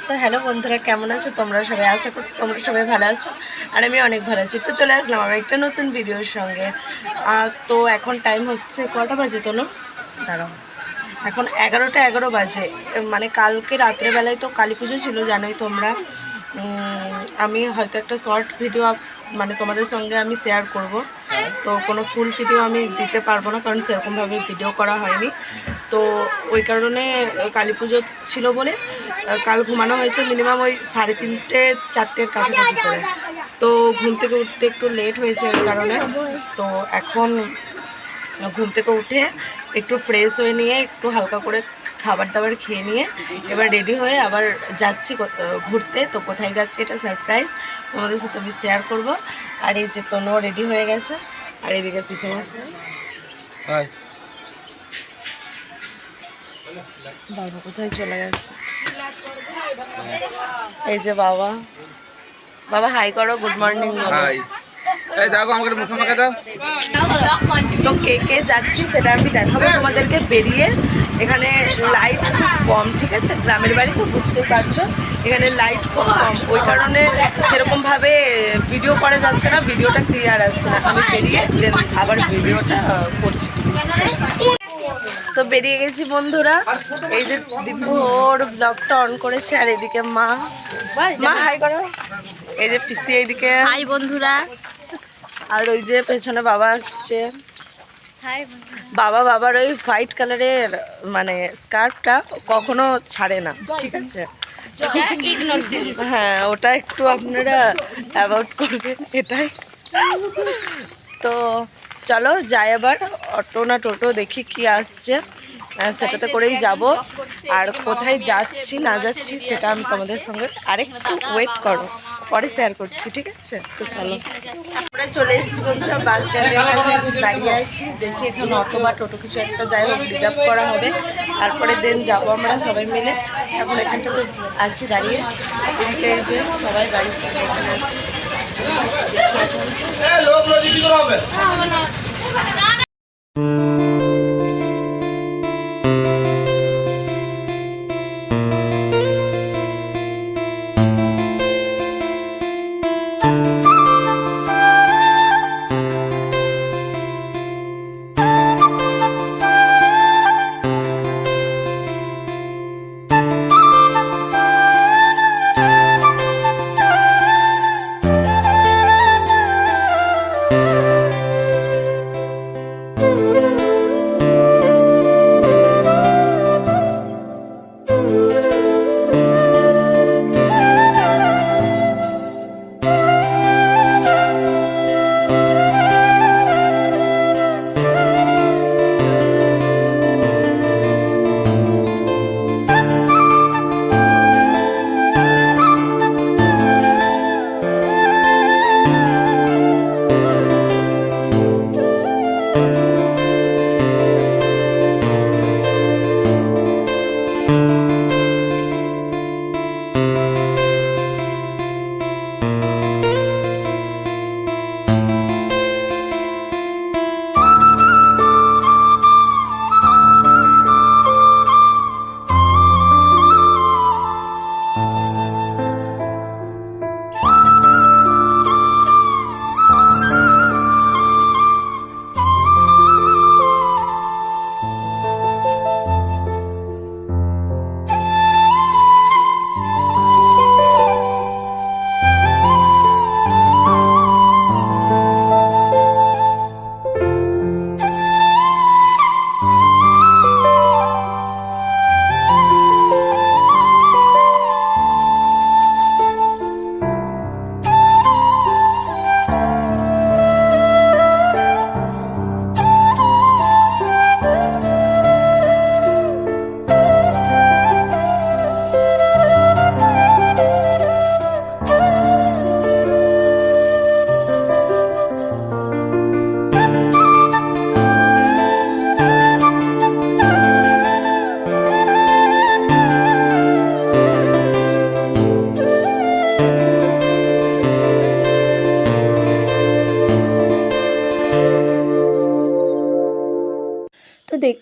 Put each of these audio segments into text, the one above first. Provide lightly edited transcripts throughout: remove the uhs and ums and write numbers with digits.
তো হ্যালো বন্ধুরা, কেমন আছো তোমরা সবাই? আশা করছি তোমরা সবাই ভালো আছো আর আমি অনেক ভালো আছি। তো চলে আসলাম আমার একটা নতুন ভিডিওর সঙ্গে। তো এখন টাইম হচ্ছে কটা বাজে তো না, দাঁড়াও, এখন 11টা 11 বাজে। মানে কালকে রাত্রেবেলায় তো কালী পুজো ছিল, জানোই তোমরা। আমি হয়তো একটা শর্ট ভিডিও মানে তোমাদের সঙ্গে আমি শেয়ার করব। তো কোনো ফুল ভিডিও আমি দিতে পারবো না, কারণ সেরকমভাবে ভিডিও করা হয়নি। তো ওই কারণে কালী পুজো ছিল বলে কাল ঘুমানো হয়েছে মিনিমাম ওই 3:30 4টের কাছাকাছি করে। তো ঘুম থেকে উঠতে একটু লেট হয়েছে ওই কারণে। তো এখন ঘুম থেকে উঠে একটু ফ্রেশ হয়ে নিয়ে একটু হালকা করে খাবার দাবার খেয়ে নিয়ে এবার রেডি হয়ে আবার যাচ্ছি ঘুরতে। তো কোথায় যাচ্ছি এটা সারপ্রাইজ, তোমাদের সাথে আমি শেয়ার করব। আর এই যে তনুও রেডি হয়ে গেছে, আর এদিকে পিসেমশাই বাবা কোথায় চলে গেছে। এই যে বাবা, বাবা হাই করো, গুড মর্নিং। এই দেখো আমাকে মুখে মাখা দাও। তো কে কে যাচ্ছি সেটা আমি দেখাবো তোমাদেরকে বেরিয়ে। এখানে লাইট খুব কম, ঠিক আছে, গ্রামের বাড়ি তো বুঝতেই পারছো, এখানে লাইট খুব কম, ওই কারণে সেরকমভাবে ভিডিও করা যাচ্ছে না, ভিডিওটা ক্লিয়ার আসছে না। আমি বেরিয়ে দেন আবার ভিডিওটা করছি। তো বেরিয়ে গেছি বন্ধুরা, এই যে দীপু ওর ব্লগটা অন করেছে, আর এদিকে মা হাই করো, এই যে পিসি এইদিকে হাই বন্ধুরা, আর ওই যে পেছনে বাবা আসছে। বাবার ওই হোয়াইট কালারের মানে স্কার্ফটা কখনো ছাড়ে না, ঠিক আছে। হ্যাঁ, ওটা একটু আপনারা অ্যাভয়েড করবেন, এটাই। তো চলো যাই, আবার অটো না টোটো দেখি কি আসছে, সেটাতে করেই যাব। আর কোথায় যাচ্ছি না যাচ্ছি সেটা আমি তোমাদের সঙ্গে আরেকটু ওয়েট করো, পরে শেয়ার করছি, ঠিক আছে। তো চলো, আমরা চলে এসেছি বন্ধুরা, বাস স্ট্যান্ডের কাছে দাঁড়িয়ে আছি। দেখি এখন অটো বা টোটো কিছু একটা যাই হোক রিজার্ভ করা হবে, তারপরে দেন যাবো আমরা সবাই মিলে। এখন এখানটাতে আছি দাঁড়িয়ে, এদিকে এই যে সবাই গাড়ির সঙ্গে এখানে আছি।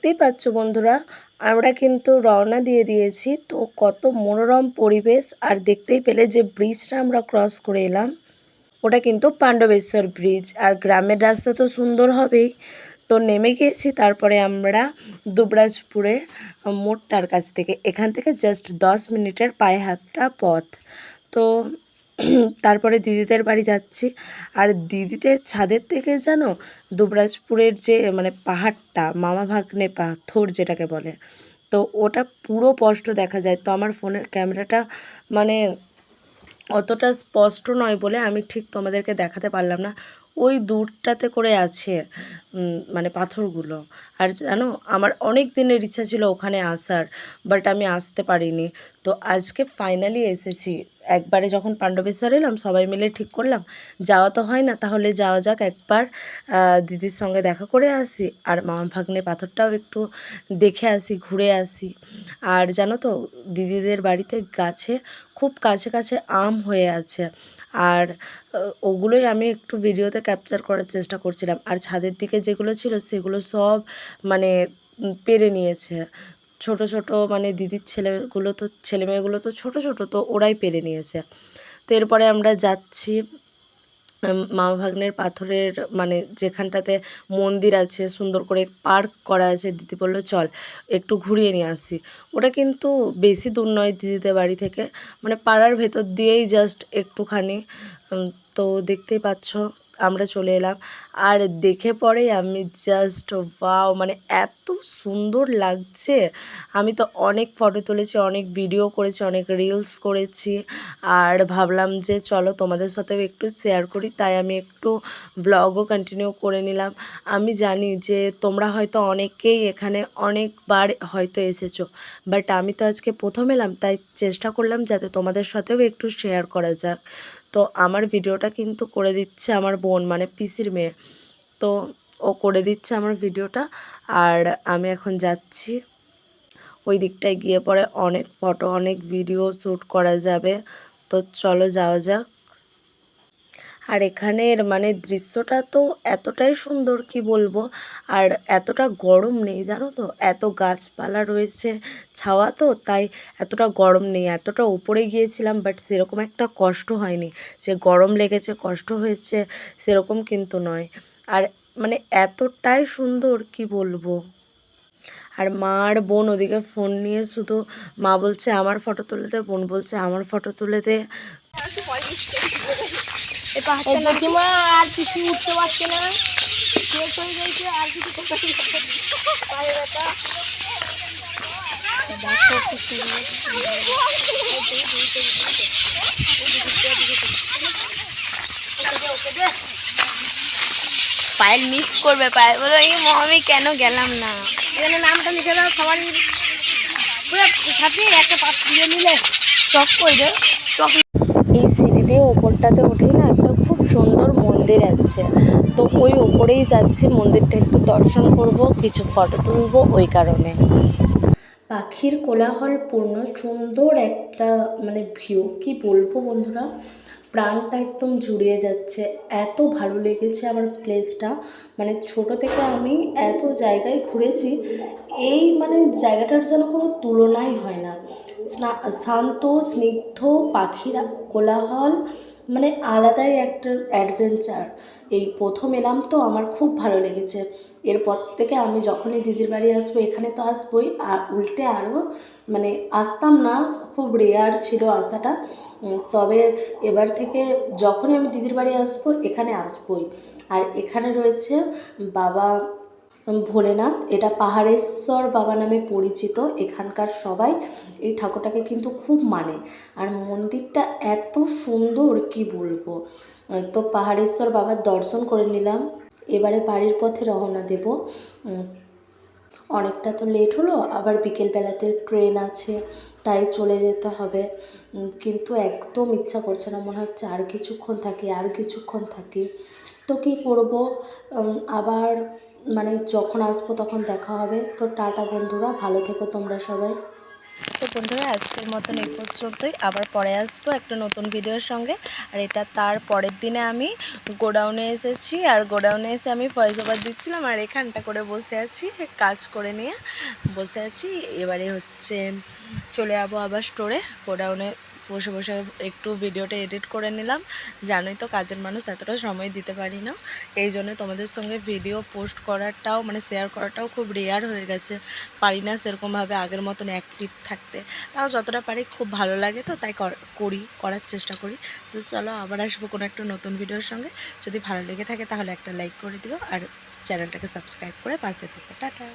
দেখতেই পাচ্ছ বন্ধুরা, আমরা কিন্তু রওনা দিয়ে দিয়েছি। তো কত মনোরম পরিবেশ, আর দেখতেই পেলে যে ব্রিজটা আমরা ক্রস করে এলাম ওটা কিন্তু পাণ্ডবেশ্বর ব্রিজ। আর গ্রামের রাস্তা তো সুন্দর হবেই। তো নেমে গিয়েছি, তারপরে আমরা দুবরাজপুরে মোড়টার কাছ থেকে, এখান থেকে জাস্ট 10 মিনিটের পায়ে হাঁটা পথ। তো তারপরে দিদিদের বাড়ি যাচ্ছি। আর দিদিদের ছাদের থেকে জানো দুবরাজপুরের যে মানে পাহাড়টা, মামা ভাগ্নে পাথর যেটাকে বলে, তো ওটা পুরো স্পষ্ট দেখা যায়। তো আমার ফোনের ক্যামেরাটা মানে অতটা স্পষ্ট নয় বলে আমি ঠিক তোমাদেরকে দেখাতে পারলাম না। ওই দূরটাতে করে আছে মানে পাথরগুলো। আর জানো আমার অনেক দিনের ইচ্ছা ছিল ওখানে আসার, বাট আমি আসতে পারিনি। তো আজকে ফাইনালি এসেছি। একবারে যখন পাণ্ডবেশ্বর এলাম সবাই মিলে ঠিক করলাম যাওয়া তো হয় না, তাহলে যাওয়া যাক একবার, দিদির সঙ্গে দেখা করে আসি আর মামা ভাগ্নে পাথরটাও একটু দেখে আসি, ঘুরে আসি। আর জানো তো দিদিদের বাড়িতে গাছে খুব কাছে কাছে আম হয়ে আছে, আর ওগুলোই আমি একটু ভিডিওতে ক্যাপচার করার চেষ্টা করছিলাম। আর ছাদের দিকে যেগুলো ছিল সেগুলো সব মানে পেরে নিয়েছে ছোট ছোট, মানে দিদির ছেলেগুলো তো ছেলেমেয়েগুলো তো ছোট ছোট, তো ওরাই পেরে নিয়েছে। তো এরপরে আমরা যাচ্ছি মামা ভাগ্নের পাথরের মানে যেখানটাতে মন্দির আছে, সুন্দর করে পার্ক করা আছে। দিদি বললো চল একটু ঘুরিয়ে নিয়ে আসি। ওটা কিন্তু বেশি দূর নয় দিদিদের বাড়ি থেকে, মানে পাড়ার ভেতর দিয়েই জাস্ট একটুখানি। তো দেখতেই পাচ্ছ আমরা চলে এলাম। আর দেখে পরেই আমি জাস্ট ওয়াও, মানে এত সুন্দর লাগছে। আমি তো অনেক ফটো তুলেছি, অনেক ভিডিও করেছি, অনেক রিলস করেছি, আর ভাবলাম যে চলো তোমাদের সাথেও একটু শেয়ার করি, তাই আমি একটু ব্লগও কন্টিনিউ করে নিলাম। আমি জানি যে তোমরা হয়তো অনেকেই এখানে অনেকবার হয়তো এসেছো, বাট আমি তো আজকে প্রথম এলাম, তাই চেষ্টা করলাম যাতে তোমাদের সাথেও একটু শেয়ার করা যাক। তো আমার ভিডিওটা কিন্তু করে দিচ্ছে আমার বোন, মানে পিসির মেয়ে। তো ও করে দিচ্ছে আমার ভিডিওটা, আর আমি এখন যাচ্ছি। ওই দিকটায় গিয়ে পরে অনেক ফটো অনেক ভিডিও শ্যুট করা যাবে। তো চলো যাওয়া যাক। আর এখানের মানে দৃশ্যটা তো এতটাই সুন্দর কি বলবো। আর এতটা গরম নেই জানো তো, এত গাছপালা রয়েছে, ছাওয়া তো, তাই এতটা গরম নেই। এতটা উপরে গিয়েছিলাম বাট সেরকম একটা কষ্ট হয়নি, যে গরম লেগেছে কষ্ট হয়েছে সেরকম কিন্তু নয়। আর মানে এতটাই সুন্দর কি বলবো। আর মা আর বোন ওদিকে ফোন নিয়ে শুধু, মা বলছে আমার ফটো তুলে দে, বোন বলছে আমার ফটো তুলে দে। আর কিছু উঠতে পারছে না, শেষ হয়ে গেছে, আর কিছু করতে পারছে না। পায়ে ব্যথা। দেখো কি সুন্দর। পায়েল মিস করবে, পায়েল বলো এই আমি কেন গেলাম না। এখানে নামটা লিখে দাও সবারই, পুরো ছাপিয়ে একটা পাত দিয়ে নিলে চক করবে চক। এই সিঁড়ি দিয়ে ওপরটাতে উঠেই না একটা খুব সুন্দর মন্দির আছে। তো ওই ওপরেই যাচ্ছি, মন্দিরটা একটু দর্শন করব, কিছু ফটো তুলব ওই কারণে। পাখির কোলাহলপূর্ণ সুন্দর একটা মানে ভিউ, কি বলবো বন্ধুরা, প্রাণটা একদম জুড়িয়ে যাচ্ছে। এত ভালো লেগেছে আমার প্লেসটা, মানে ছোট থেকে আমি এত জায়গায় ঘুরেছি, এই মানে জায়গাটার যেন কোনো তুলনাই হয় না। শান্ত স্নিগ্ধ পাখির কোলাহল, মানে আলাদাই একটা অ্যাডভেঞ্চার। এই প্রথম এলাম তো আমার খুব ভালো লেগেছে। এরপর থেকে আমি যখনই দিদির বাড়ি আসবো এখানে তো আসবোই, আর উল্টে আরও মানে আসতাম না, খুব রেয়ার ছিল আসাটা। তবে এবার থেকে যখনই আমি দিদির বাড়ি আসবো এখানে আসবোই। আর এখানে রয়েছে বাবা ভোলেনাথ, এটা পাহাড়েশ্বর বাবা নামে পরিচিত। এখানকার সবাই এই ঠাকুরটাকে কিন্তু খুব মানে, আর মন্দিরটা এত সুন্দর কি বলবো। তো পাহাড়েশ্বর বাবার দর্শন করে নিলাম, এবারে বাড়ির পথে রওনা দেব। অনেকটা তো লেট হলো, আবার বিকেলবেলাতে ট্রেন আছে, তাই চলে যেতে হবে। কিন্তু একদম ইচ্ছা করছে না, মনে হচ্ছে আর কিছুক্ষণ থাকি আর কিছুক্ষণ থাকি। তো কী করবো, আবার মানে যখন আসবো তখন দেখা হবে। তো টাটা বন্ধুরা, ভালো থেকো তোমরা সবাই। তো বন্ধুরা আজকের মতন এই পর্যন্তই, আবার পরে আসবো একটা নতুন ভিডিওর সঙ্গে। আর এটা তার পরের দিনে আমি গোডাউনে এসেছি, আর গোডাউনে এসে আমি ভয়েস ওভার দিচ্ছিলাম আর এখানটা করে বসে আছি, কাজ করে নিয়ে বসে আছি। এবারে হচ্ছে চলে যাবো আবার স্টোরে। গোডাউনে বসে বসে একটু ভিডিওটা এডিট করে নিলাম। জানোই তো কাজের মানুষ, এতটা সময় দিতে পারি না, এই জন্য তোমাদের সঙ্গে ভিডিও পোস্ট করাটাও মানে শেয়ার করাটাও খুব রেয়ার হয়ে গেছে। পারি না সেরকমভাবে আগের মতন অ্যাক্টিভ থাকতে, তাও যতটা পারি খুব ভালো লাগে, তো তাই করার চেষ্টা করি। তো চলো আবার আসবো কোনো একটা নতুন ভিডিওর সঙ্গে। যদি ভালো লেগে থাকে তাহলে একটা লাইক করে দিও আর চ্যানেলটাকে সাবস্ক্রাইব করে পাশে থেকো। টাটা।